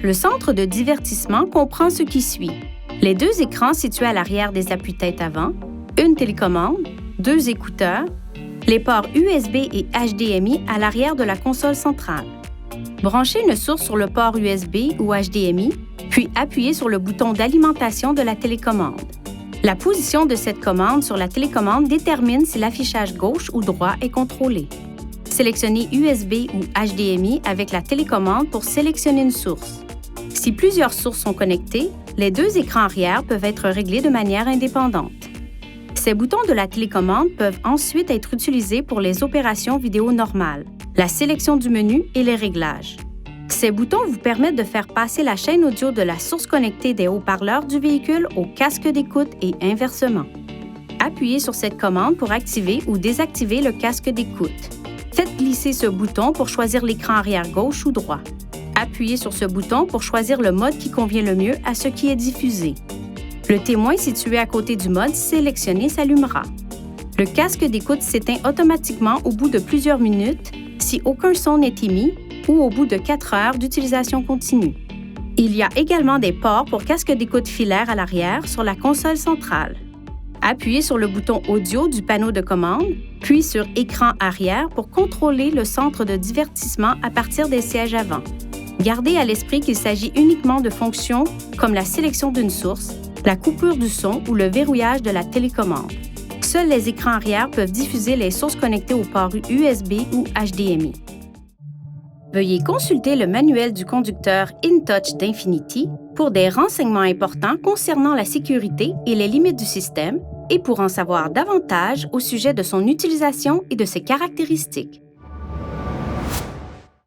Le centre de divertissement comprend ce qui suit. Les deux écrans situés à l'arrière des appuis-tête avant, une télécommande, deux écouteurs, les ports USB et HDMI à l'arrière de la console centrale. Branchez une source sur le port USB ou HDMI, puis appuyez sur le bouton d'alimentation de la télécommande. La position de cette commande sur la télécommande détermine si l'affichage gauche ou droit est contrôlé. Sélectionnez USB ou HDMI avec la télécommande pour sélectionner une source. Si plusieurs sources sont connectées, les deux écrans arrière peuvent être réglés de manière indépendante. Ces boutons de la télécommande peuvent ensuite être utilisés pour les opérations vidéo normales, la sélection du menu et les réglages. Ces boutons vous permettent de faire passer la chaîne audio de la source connectée des haut-parleurs du véhicule au casque d'écoute et inversement. Appuyez sur cette commande pour activer ou désactiver le casque d'écoute. Faites glisser ce bouton pour choisir l'écran arrière gauche ou droit. Appuyez sur ce bouton pour choisir le mode qui convient le mieux à ce qui est diffusé. Le témoin situé à côté du mode sélectionné s'allumera. Le casque d'écoute s'éteint automatiquement au bout de plusieurs minutes si aucun son n'est émis ou au bout de 4 heures d'utilisation continue. Il y a également des ports pour casque d'écoute filaire à l'arrière sur la console centrale. Appuyez sur le bouton audio du panneau de commande, puis sur Écran arrière pour contrôler le centre de divertissement à partir des sièges avant. Gardez à l'esprit qu'il s'agit uniquement de fonctions comme la sélection d'une source, la coupure du son ou le verrouillage de la télécommande. Seuls les écrans arrière peuvent diffuser les sources connectées aux ports USB ou HDMI. Veuillez consulter le manuel du conducteur InTouch d'Infinity pour des renseignements importants concernant la sécurité et les limites du système et pour en savoir davantage au sujet de son utilisation et de ses caractéristiques.